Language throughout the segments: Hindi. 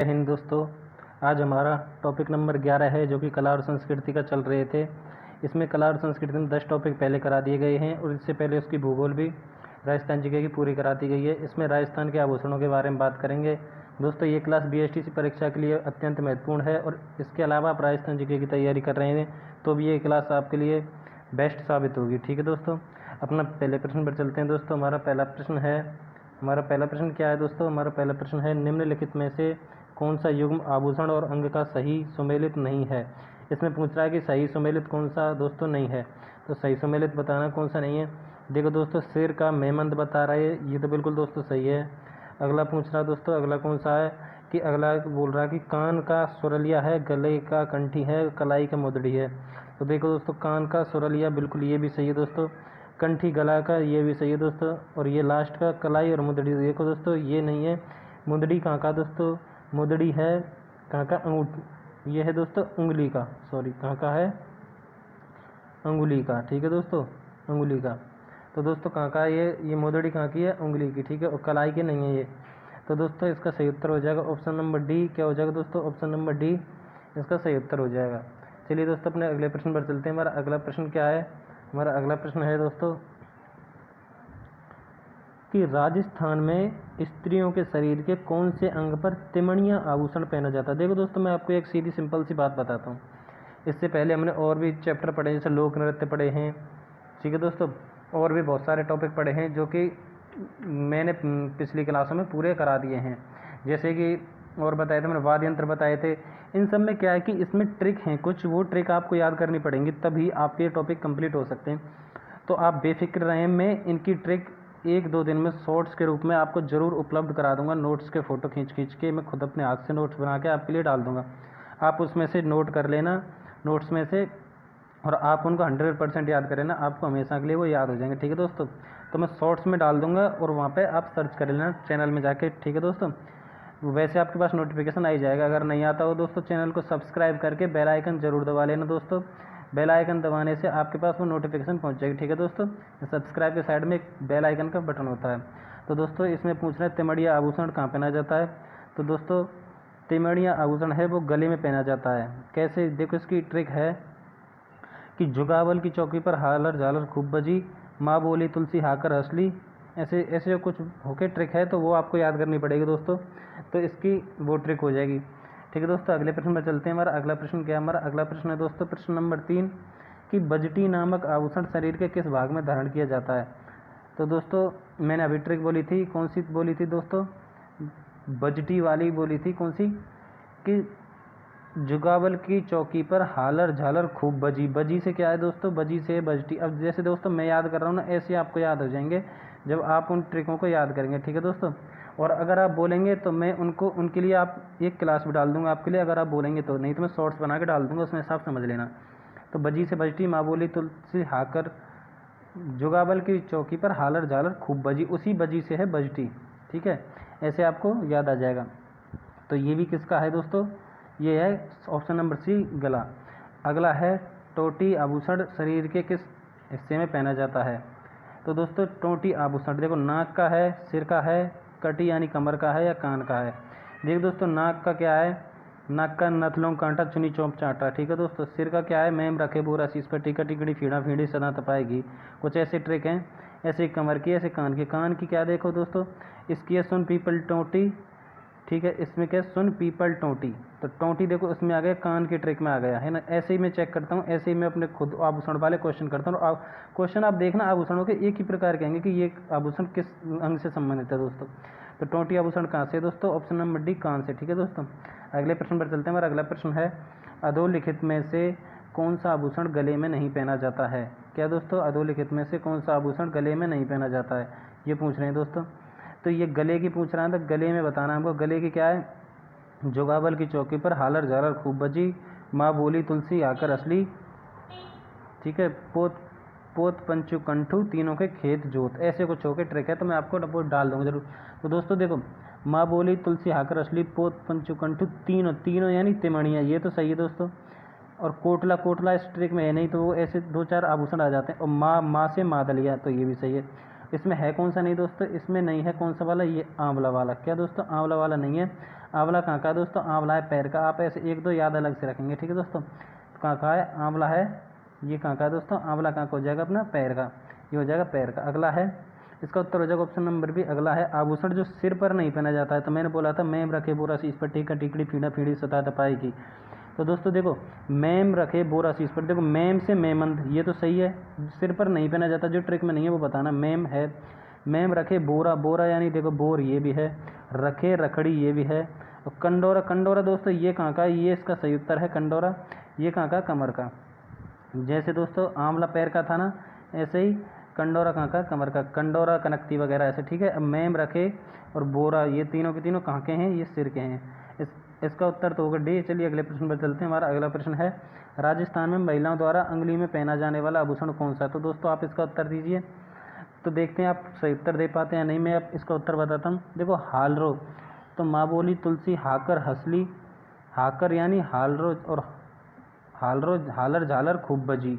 जय हिंद दोस्तों। आज हमारा टॉपिक नंबर 11 है जो कि कला और संस्कृति का चल रहे थे। इसमें कला और संस्कृति में 10 टॉपिक पहले करा दिए गए हैं और इससे पहले उसकी भूगोल भी राजस्थान जीके की पूरी करा दी गई है। इसमें राजस्थान के आभूषणों के बारे में बात करेंगे। दोस्तों ये क्लास BSTC परीक्षा के लिए अत्यंत महत्वपूर्ण है और इसके अलावा आप राजस्थान जीके की तैयारी कर रहे हैं तो भी ये क्लास आपके लिए बेस्ट साबित होगी। ठीक है दोस्तों, अपना पहले प्रश्न पर चलते हैं। दोस्तों हमारा पहला प्रश्न क्या है दोस्तों? हमारा पहला प्रश्न है, निम्नलिखित में से कौन सा युग्म आभूषण और अंग का सही सुमेलित नहीं है? इसमें पूछ रहा है कि सही सुमेलित कौन सा दोस्तों नहीं है, तो सही सुमेलित बताना कौन सा नहीं है। देखो दोस्तों, सिर का मेमंद बता रहा है, ये तो बिल्कुल दोस्तों सही है। अगला पूछ रहा है दोस्तों, अगला कौन सा है कि अगला बोल रहा है कि कान का सुरलिया है, गले का कंठी है, कलाई का मुदड़ी है। तो देखो दोस्तों, कान का सुरलिया बिल्कुल ये भी सही है दोस्तों, कंठी गला का ये भी सही है दोस्तों, और ये लास्ट का कलाई और मुदड़ी देखो दोस्तों ये नहीं है। मुदड़ी कहाँ का दोस्तों? मुदड़ी है कहाँ का? अंगूठी, ये है दोस्तों उंगली का, सॉरी कहाँ का है? अंगुली का। ठीक है दोस्तों, अंगुली का। तो दोस्तों कहाँ का है ये मुदड़ी कहाँ की है? उंगली की। ठीक है, और कलाई की नहीं है ये। तो दोस्तों इसका सही उत्तर हो जाएगा ऑप्शन नंबर डी। क्या हो जाएगा दोस्तों? ऑप्शन नंबर डी इसका सही उत्तर हो जाएगा। चलिए दोस्तों अपने अगले प्रश्न पर चलते हैं। हमारा अगला प्रश्न क्या है? हमारा अगला प्रश्न है दोस्तों कि राजस्थान में स्त्रियों के शरीर के कौन से अंग पर तिमणिया आभूषण पहना जाता है? देखो दोस्तों, मैं आपको एक सीधी सिंपल सी बात बताता हूँ। इससे पहले हमने और भी चैप्टर पढ़े, जैसे लोक नृत्य पढ़े हैं। ठीक है दोस्तों, और भी बहुत सारे टॉपिक पढ़े हैं जो कि मैंने पिछली क्लासों में पूरे करा दिए हैं। जैसे कि और बताए थे मैंने, वाद्य यंत्र बताए थे। इन सब में क्या है कि इसमें ट्रिक हैं कुछ, वो ट्रिक आपको याद करनी पड़ेंगी, तभी आपके टॉपिक कंप्लीट हो सकते हैं। तो आप बेफिक्र रहें, मैं इनकी ट्रिक 1-2 दिन में शॉर्ट्स के रूप में आपको ज़रूर उपलब्ध करा दूंगा। नोट्स के फ़ोटो खींच के मैं खुद अपने हाथ से नोट्स बना के आपके लिए डाल दूंगा। आप उसमें से नोट कर लेना, नोट्स में से, और आप उनको 100% याद कर लेना, आपको हमेशा के लिए वो याद हो जाएंगे। ठीक है दोस्तों, तो मैं शॉर्ट्स में डाल दूंगा और वहाँ पे आप सर्च कर लेना चैनल में जाके। ठीक है दोस्तों, वैसे आपके पास नोटिफिकेशन आ ही जाएगा। अगर नहीं आता हो दोस्तों, चैनल को सब्सक्राइब करके बेल आइकन ज़रूर दबा लेना दोस्तों। बेल आइकन दबाने से आपके पास वो नोटिफिकेशन पहुंच जाएगी। ठीक है दोस्तों, सब्सक्राइब के साइड में एक बेल आइकन का बटन होता है। तो दोस्तों इसमें पूछ रहे हैं तिमड़िया आभूषण कहाँ पहना जाता है? तो दोस्तों तिमड़िया आभूषण है वो गले में पहना जाता है। कैसे? देखो इसकी ट्रिक है कि जुगावल की चौकी पर हालर झालर खूब बजी, माँ बोली तुलसी हाकर हंसली, ऐसे ऐसे कुछ होके ट्रिक है, तो वो आपको याद करनी पड़ेगी दोस्तों, तो इसकी वो ट्रिक हो जाएगी। ठीक है दोस्तों, अगले प्रश्न पर चलते हैं। हमारा अगला प्रश्न क्या है? हमारा अगला प्रश्न है दोस्तों प्रश्न नंबर 3 कि बजटी नामक आभूषण शरीर के किस भाग में धारण किया जाता है? तो दोस्तों मैंने अभी ट्रिक बोली थी, कौन सी बोली थी दोस्तों? बजटी वाली बोली थी। कौन सी? कि जुगावल की चौकी पर हालर झालर खूब बजी। बजी से क्या है दोस्तों? बजी से बजटी। अब जैसे दोस्तों मैं याद कर रहा हूँ ना, ऐसे आपको याद हो जाएंगे जब आप उन ट्रिकों को याद करेंगे। ठीक है दोस्तों, और अगर आप बोलेंगे तो मैं उनके लिए आप एक क्लास भी डाल दूंगा आपके लिए, अगर आप बोलेंगे तो, नहीं तो मैं शॉर्ट्स बना के डाल दूंगा, उसमें हिसाब समझ लेना। तो बजी से बजटी, माँ बोली तुलसी हाकर, जुगावल की चौकी पर हालर झालर खूब बजी, उसी बजी से है बजटी। ठीक है, ऐसे आपको याद आ जाएगा। तो ये भी किसका है दोस्तों? ये है ऑप्शन नंबर सी, गला। अगला है टोटी आभूषण शरीर के किस हिस्से में पहना जाता है? तो दोस्तों टोटी आभूषण देखो नाक का है, सिर का है, कटी यानी कमर का है, या कान का है। देखो दोस्तों नाक का क्या है? नाक का नथलों कांटा चुनी चौंप चांटा। ठीक है दोस्तों, सिर का क्या है? मैम रखे बोरा शीश पर टिका टिकड़ी फीड़ा फीड़ी सदा तपाएगी। कुछ ऐसे ट्रिक हैं, ऐसे कमर की, ऐसे कान की। कान की क्या देखो दोस्तों, इसकी है सुन पीपल टोटी। ठीक है, इसमें क्या? सुन पीपल टोटी। तो टोटी देखो उसमें आ गया, कान की ट्रिक में आ गया है ना। ऐसे ही मैं चेक करता हूँ, ऐसे ही मैं अपने खुद आभूषण वाले क्वेश्चन करता हूँ। क्वेश्चन आप देखना आभूषणों के एक ही प्रकार के आएंगे कि ये आभूषण किस अंग से संबंधित है दोस्तों। तो टोटी आभूषण कहाँ से दोस्तों? ऑप्शन नंबर डी, कान से। ठीक है दोस्तों, अगले प्रश्न पर चलते हैं। हमारा अगला प्रश्न है, अधोलिखित में से कौन सा आभूषण गले में नहीं पहना जाता है? क्या दोस्तों? अधोलिखित में से कौन सा आभूषण गले में नहीं पहना जाता है, ये पूछ रहे हैं दोस्तों। तो ये गले की पूछ रहा है, तो गले में बताना हमको। गले की क्या है? जोगावल की चौकी पर हालर झालर खूब बजी, माँ बोली तुलसी आकर असली। ठीक है, पोत पोत पंचु कंठू तीनों के खेत जोत, ऐसे कुछ होके ट्रिक है, तो मैं आपको डब्बो डाल दूंगा जरूर। तो दोस्तों देखो, माँ बोली तुलसी हाकर असली, पोत पंचु कंठू तीनों, तीनों यानी तिमणिया, ये तो सही है दोस्तों। और कोटला, कोटला इस ट्रिक में है नहीं, तो वो ऐसे 2-4 आभूषण आ जाते हैं। और माँ से मादलिया, तो ये भी सही है। इसमें है कौन सा नहीं दोस्तों, इसमें नहीं है कौन सा वाला, ये आंवला वाला। क्या दोस्तों, आंवला वाला नहीं है। आंवला कहाँ का है दोस्तों, आंवला है पैर का। आप ऐसे एक दो याद अलग से रखेंगे, ठीक है दोस्तों। कहाँ का है, आंवला है, ये कहाँ का है दोस्तों, आंवला कहाँ का हो जाएगा अपना, पैर का, ये हो जाएगा पैर का। अगला है, इसका उत्तर हो जाएगा ऑप्शन नंबर बी। अगला है आभूषण जो सिर पर नहीं पहना जाता है। तो मैंने बोला था मैम रखे बोरा शीश पर, टीका टिकड़ी फीड़ा फीड़ी सता तपाई की। तो दोस्तों देखो, मैम रखे बोरा शीश पर, देखो मैम से मेमंद, ये तो सही है, सिर पर नहीं पहना जाता, जो ट्रिक में नहीं है वो बताना। मैम है, मैम रखे बोरा, बोरा यानी देखो बोर, ये भी है, रखे रखड़ी, ये भी है। और कंडोरा, कंडोरा दोस्तों ये कहाँ का है, ये इसका सही उत्तर है कंडोरा, ये कहाँ का, कमर का। जैसे दोस्तों आंवला पैर का था ना, ऐसे ही कंडोरा कहाँ का, कमर का, कंडोरा कनकती वगैरह ऐसे, ठीक है। अब मैम रखे और बोरा, ये तीनों के तीनों कहाँ के हैं, ये सिर के हैं। इसका उत्तर तो होगा डी। चलिए अगले प्रश्न पर चलते हैं। हमारा अगला प्रश्न है, राजस्थान में महिलाओं द्वारा अंगुली में पहना जाने वाला आभूषण कौन सा है। तो दोस्तों आप इसका उत्तर दीजिए। तो देखते हैं आप सही उत्तर दे पाते हैं नहीं। मैं आप इसका उत्तर बताता हूँ। देखो हालरो, तो माँ बोली तुलसी, हाकर हंसली, हाकर यानी हालरो, और हालरो हालर झालर खूब बजी,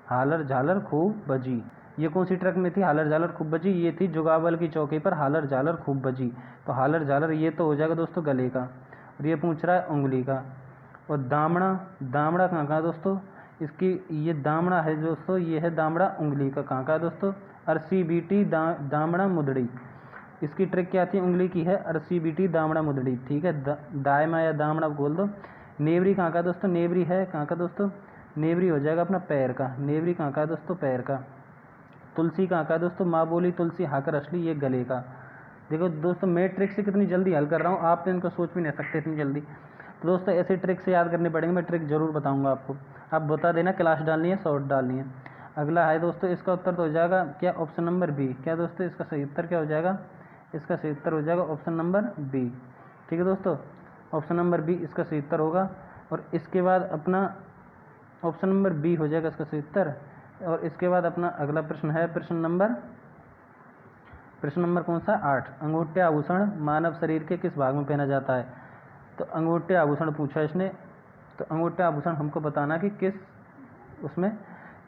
हालर झालर खूब बजी। ये कौन सी ट्रक में थी हालर झालर खूब बजी, ये थी जुगावल की चौकी पर हालर झालर खूब बजी। तो हालर झालर ये तो हो जाएगा दोस्तों गले का, और ये पूछ रहा है उंगली का। और दामड़ा, दामड़ा कहाँ का दोस्तों, इसकी ये दामड़ा है दोस्तों, ये है दामड़ा उंगली का, कहाँ का दोस्तों, RCBT दामड़ा मुदड़ी। इसकी ट्रिक क्या थी, उंगली की है RCBT दामड़ा मुदड़ी, ठीक है। दायमा या दामड़ा बोल दो। नेवरी कहाँ का दोस्तों, नेवरी है कहाँ का दोस्तों, नेवरी हो जाएगा अपना पैर का, नेवरी कहाँ का दोस्तों, पैर का। तुलसी कहाँ का दोस्तों, माँ बोली तुलसी, हाकर असली, ये गले का। देखो दोस्तों मैं ट्रिक से कितनी जल्दी हल कर रहा हूँ, आप तो इनको सोच भी नहीं सकते इतनी जल्दी। तो दोस्तों ऐसे ट्रिक से याद करने पड़ेंगे, मैं ट्रिक जरूर बताऊँगा आपको, आप बता देना क्लास डालनी है शॉर्ट डालनी है। अगला है दोस्तों, इसका उत्तर तो हो जाएगा क्या, ऑप्शन नंबर बी। क्या दोस्तों इसका सही उत्तर क्या हो जाएगा, इसका सही उत्तर हो जाएगा ऑप्शन नंबर बी, ठीक है दोस्तों। ऑप्शन नंबर बी इसका सही उत्तर होगा। और इसके बाद अपना ऑप्शन नंबर बी हो जाएगा इसका सही उत्तर। और इसके बाद अपना अगला प्रश्न है, प्रश्न नंबर कौन सा, 8। अंगूठे आभूषण मानव शरीर के किस भाग में पहना जाता है। तो अंगूठे आभूषण पूछा इसने, तो अंगूठे आभूषण हमको बताना कि किस उसमें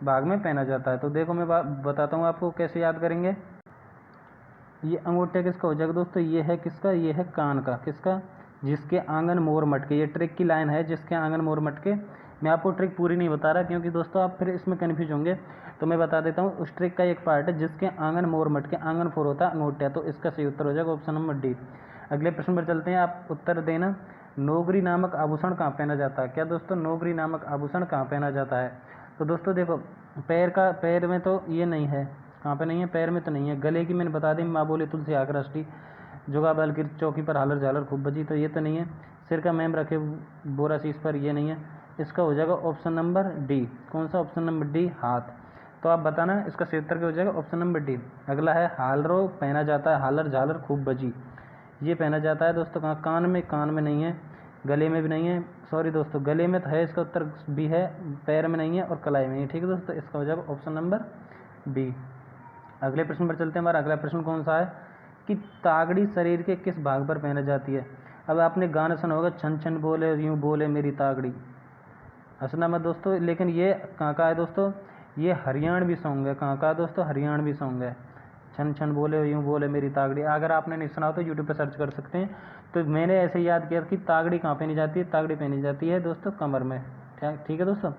भाग में पहना जाता है। तो देखो मैं बताता हूँ आपको कैसे याद करेंगे। ये अंगूठे किसका हो जाएगा दोस्तों, ये है किसका, ये है कान का, किसका, जिसके आंगन मोर मटके। ये ट्रिक की लाइन है, जिसके आंगन मोर मटके। मैं आपको ट्रिक पूरी नहीं बता रहा क्योंकि दोस्तों आप फिर इसमें कन्फ्यूज होंगे, तो मैं बता देता हूँ। उस ट्रिक का एक पार्ट है, जिसके आंगन मोर मटके, आंगन फोर होता है अंगूठा। तो इसका सही उत्तर हो जाएगा ऑप्शन नंबर डी। अगले प्रश्न पर चलते हैं, आप उत्तर देना। नोगरी नामक आभूषण कहाँ पहना जाता है। क्या दोस्तों नोगरी नामक आभूषण कहाँ पहना जाता है। तो दोस्तों देखो पैर में तो ये नहीं है, कहाँ पे नहीं है, पैर में तो नहीं है। गले की मैंने बता दी, माँ बोली तुलसी आकर अष्टी, जुगा बैल की चौकी पर हालर झालर खूब बजी, तो ये तो नहीं है। सिर का मैम रखे बोरा शीश पर, ये नहीं है। इसका हो जाएगा ऑप्शन नंबर डी। कौन सा, ऑप्शन नंबर डी, हाथ। तो आप बताना इसका सही उत्तर क्या हो जाएगा, ऑप्शन नंबर डी। अगला है हालरो पहना जाता है, हालर झालर खूब बजी, ये पहना जाता है दोस्तों कहाँ, कान में, कान में नहीं है, गले में भी नहीं है, सॉरी दोस्तों गले में तो है, इसका उत्तर बी है, पैर में नहीं है और कलाई में नहीं, ठीक है दोस्तों। इसका हो जाएगा ऑप्शन नंबर बी। अगले प्रश्न पर चलते हैं। हमारा अगला प्रश्न कौन सा है कि तागड़ी शरीर के किस भाग पर पहना जाती है। अब आपने गाना सुना होगा, छन छन बोले यूँ बोले मेरी तागड़ी, हंसना मत दोस्तों। लेकिन ये कहाँ का है दोस्तों, ये हरियाणवी सॉन्ग है, कहाँ का है दोस्तों, हरियाणवी सॉन्ग है। छन छन बोले यूँ बोले मेरी तागड़ी, अगर आपने नहीं सुना हो तो यूट्यूब पर सर्च कर सकते हैं। तो मैंने ऐसे याद किया कि तागड़ी कहाँ पहनी जाती है, तागड़ी पहनी जाती है दोस्तों कमर में, ठीक है दोस्तों,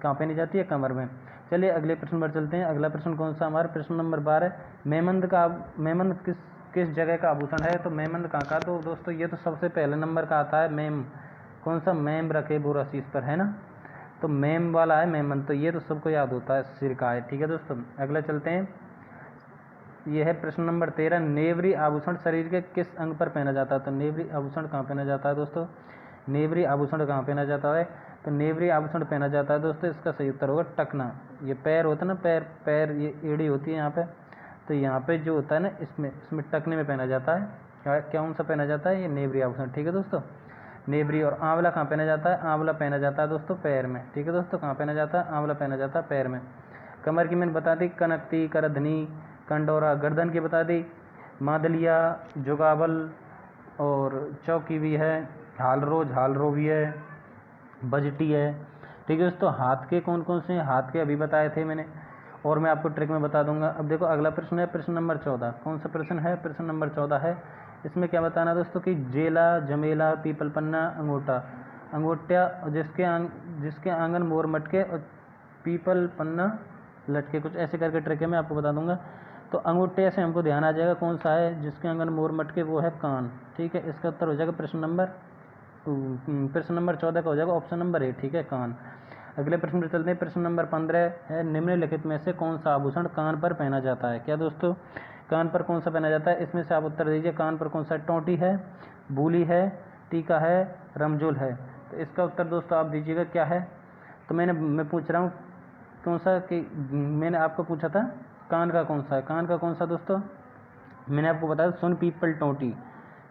कहाँ पहनी जाती है, कमर में। चलिए अगले प्रश्न पर चलते हैं। अगला प्रश्न कौन सा हमारा, प्रश्न नंबर 12। मेमंद किस जगह का आभूषण है। तो मेमंद कहाँ का, तो दोस्तों ये तो सबसे पहले नंबर का आता है मेम, कौन सा, मैम रखे बोरा शीश पर, है ना, तो मैम वाला है मेमंद, तो ये तो सबको याद होता है, सिर का है, ठीक है दोस्तों। अगला चलते हैं, यह है प्रश्न नंबर 13। नेवरी आभूषण शरीर के किस अंग पर पहना जाता है। तो नेवरी आभूषण कहाँ पहना जाता है दोस्तों, नेवरी आभूषण कहाँ पहना जाता है। तो नेवरी आभूषण पहना जाता है दोस्तों, इसका सही उत्तर होगा टकना। ये पैर होता है ना, पैर ये एड़ी होती है यहाँ पे, तो यहाँ पे जो होता है ना, इसमें टकने में पहना जाता है। कौन सा पहना जाता है, ये नेवरी आभूषण, ठीक है दोस्तों, नेवरी। और आंवला कहाँ पहना जाता है, आंवला पहना जाता है दोस्तों पैर में, ठीक है दोस्तों, कहाँ पहना जाता है, आंवला पहना जाता है पैर में। कमर की मैंने बता दी, कनकती, करधनी, कंडोरा। गर्दन की बता दी, मादलिया, जुगावल और चौकी भी है, झालरो भी है, बजटी है, ठीक है दोस्तों। हाथ के कौन कौन से हैं, हाथ के अभी बताए थे मैंने। और मैं आपको ट्रिक में बता दूंगा। अब देखो अगला प्रश्न है प्रश्न नंबर 14। कौन सा प्रश्न है? प्रश्न नंबर 14 है। इसमें क्या बताना दोस्तों कि जेला, जमेला, पीपल पन्ना, अंगूठा, अंगूठा जिसके आंगन मोर मटके और पीपल पन्ना लटके, कुछ ऐसे करके ट्रिक है, मैं आपको बता दूंगा। तो अंगूठे से हमको ध्यान आ जाएगा कौन सा है, जिसके आंगन मोर मटके वो है कान। ठीक है, इसका उत्तर हो जाएगा प्रश्न नंबर 14 का हो जाएगा ऑप्शन नंबर ए। ठीक है, कान। अगले प्रश्न पर चलते हैं। प्रश्न नंबर 15 है, निम्नलिखित में से कौन सा आभूषण कान पर पहना जाता है? क्या दोस्तों, कान पर कौन सा पहना जाता है? इसमें से आप उत्तर दीजिए। कान पर कौन सा? टोंटी है, बूली है, टीका है, रमजोल है। तो इसका उत्तर दोस्तों आप दीजिएगा क्या है। तो मैं पूछ रहा हूँ कौन सा, कि मैंने आपको पूछा था कान का कौन सा है। कान का कौन सा दोस्तों? मैंने आपको बताया सुन पीपल टोंटी।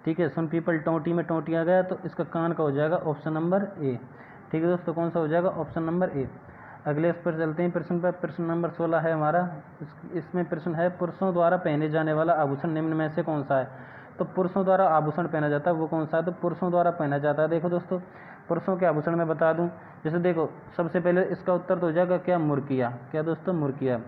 ठीक है, सुन पीपल टोंटी में टोंटी आ गया, तो इसका कान का हो जाएगा ऑप्शन नंबर ए। ठीक है दोस्तों, कौन सा हो जाएगा? Option number A. अगले इस पर चलते हैं प्रश्न पर। प्रश्न नंबर 16 है हमारा। इसमें प्रश्न है, पुरुषों द्वारा पहने जाने वाला आभूषण निम्न में से कौन सा है? तो पुरुषों द्वारा आभूषण पहना जाता है वो कौन सा है? तो पुरुषों द्वारा पहना जाता है, देखो दोस्तों, पुरुषों के आभूषण में बता दूं, जैसे देखो सबसे पहले इसका उत्तर तो हो जाएगा क्या? मुर्किया। क्या दोस्तों? मुर्किया।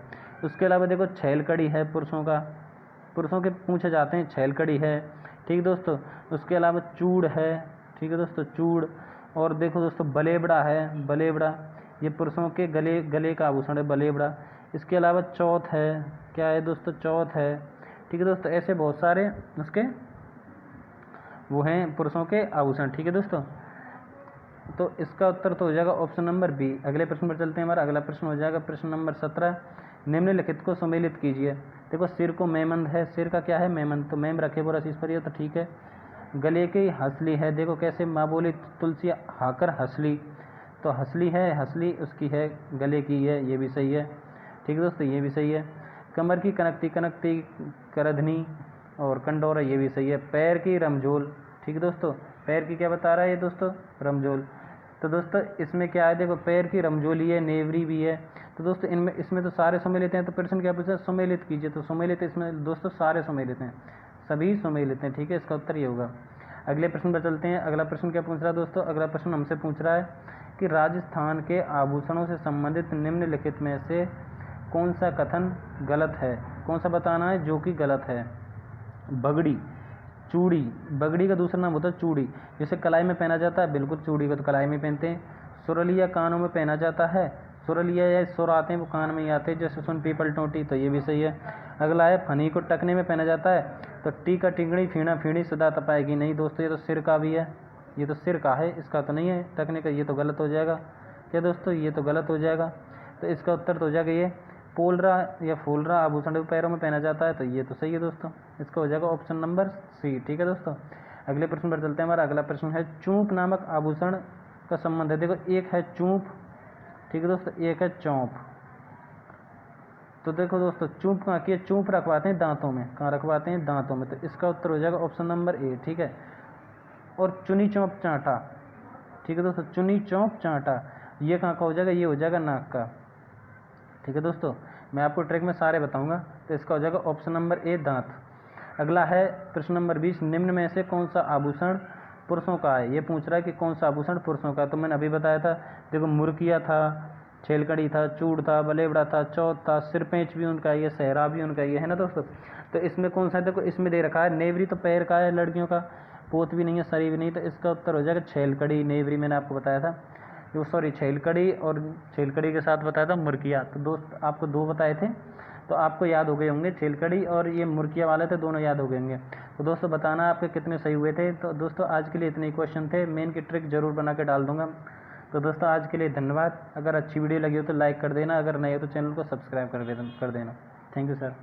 उसके अलावा देखो छैलकड़ी है पुरुषों के पूछे जाते हैं, छैलकड़ी है। ठीक दोस्तों, उसके अलावा चूड़ है। ठीक है दोस्तों, चूड़। और देखो दोस्तों बलेबड़ा है, बलेबड़ा, ये पुरुषों के गले का आभूषण है, बलेबड़ा। इसके अलावा चौथ है, क्या है दोस्तों? चौथ है। ठीक है दोस्तों, ऐसे बहुत सारे उसके वो हैं पुरुषों के आभूषण। ठीक है दोस्तों, तो इसका उत्तर तो हो जाएगा ऑप्शन नंबर बी। अगले प्रश्न पर चलते हैं। हमारा अगला प्रश्न हो जाएगा प्रश्न नंबर 17। निम्नलिखित को सम्मिलित कीजिए। देखो सिर को मेमंद है, सिर का क्या है? मेमंद। तो मेम रखे वो रसीस पर, तो ठीक है। गले की हंसली है, देखो कैसे, माँ बोली तुलसी हाकर हंसली, तो हंसली है, हंसली उसकी है, गले की है, ये भी सही है। ठीक है दोस्तों, ये भी सही है। कमर की कनकती, कनकती करधनी और कंडोरा, ये भी सही है। पैर की रमझोल। ठीक है दोस्तों, पैर की क्या बता रहा है ये दोस्तों? रमझोल। तो दोस्तों इसमें क्या है, देखो पैर की रमझोली है, नेवरी भी है। तो दोस्तों इसमें तो सारे सम्मिलित हैं। तो प्रश्न क्या पूछा? सम्मिलित कीजिए। तो सम्मिलित इसमें दोस्तों सारे सम्मिलित हैं, सभी सम्मिलित हैं। ठीक है, इसका उत्तर ये होगा। अगले प्रश्न पर चलते हैं। अगला प्रश्न क्या पूछ रहा है दोस्तों? अगला प्रश्न हमसे पूछ रहा है कि राजस्थान के आभूषणों से संबंधित निम्नलिखित में से कौन सा कथन गलत है? कौन सा बताना है जो कि गलत है? बगड़ी, चूड़ी, बगड़ी का दूसरा नाम होता है चूड़ी, जिसे कलाई में पहना जाता है, बिल्कुल चूड़ी को तो कलाई में पहनते हैं। सुरलिया कानों में पहना जाता है, सुरलिया या सुर आते हैं वो कान में ही आते हैं, जैसे सुन पीपल टोंटी, तो ये भी सही है। अगला है फनी को टकने में पहना जाता है, तो टीका टिंगड़ी फीणा फीणी सदा तपाएगी, नहीं दोस्तों, ये तो सिर का भी है, ये तो सिर का है, इसका तो नहीं है टकने का, ये तो गलत हो जाएगा। क्या दोस्तों? ये तो गलत हो जाएगा। तो इसका उत्तर तो हो जाएगा ये पोलरा या फूलरा आभूषण पैरों में पहना जाता है, तो ये तो सही है दोस्तों, इसका हो जाएगा ऑप्शन नंबर सी। ठीक है दोस्तों, अगले प्रश्न पर चलते हैं। हमारा अगला प्रश्न है, चूंप नामक आभूषण का संबंध है। देखो एक है चूंप, ठीक है दोस्तों, एक है चौंप। तो देखो दोस्तों चूंप कहाँ की है? चूंप रखवाते हैं दांतों में, कहाँ रखवाते हैं? दांतों में, तो इसका उत्तर हो जाएगा ऑप्शन नंबर ए। ठीक है, और चुनी चौंप चांटा, ठीक है दोस्तों, चुनी चौंप चांटा, ये कहाँ का हो जाएगा? ये हो जाएगा नाक का। ठीक है दोस्तों, मैं आपको ट्रिक में सारे बताऊंगा, तो इसका हो जाएगा ऑप्शन नंबर ए, दांत। अगला है प्रश्न नंबर 20, निम्न में से कौन सा आभूषण पुरुषों का है? ये पूछ रहा है कि कौन सा आभूषण पुरुषों का। तो मैंने अभी बताया था, देखो मुर्किया था, छेलकड़ी था, चूड़ था, बलेबड़ा था, चौथ था, सिरपेंच भी उनका ही है, सहरा भी उनका ही है ना दोस्तों। तो इसमें कौन सा है? देखो इसमें दे रखा है नेवरी, तो पैर का है लड़कियों का, पोत भी नहीं है, सरी भी नहीं, तो इसका उत्तर हो जाएगा छेलकड़ी, नेवरी मैंने आपको बताया था, जो सॉरी छेलकड़ी, और छेलकड़ी के साथ बताया था मुर्किया। तो दोस्त आपको दो बताए थे, तो आपको याद हो गए होंगे, छेलकड़ी और ये मुर्किया वाले थे, दोनों याद हो गए होंगे। तो दोस्तों बताना आपके कितने सही हुए थे। तो दोस्तों आज के लिए इतने ही क्वेश्चन थे, मैं इनकी ट्रिक जरूर बना के डाल दूंगा। तो दोस्तों आज के लिए धन्यवाद। अगर अच्छी वीडियो लगी हो तो लाइक कर देना, अगर नहीं हो तो चैनल को सब्सक्राइब कर देना। Thank you sir.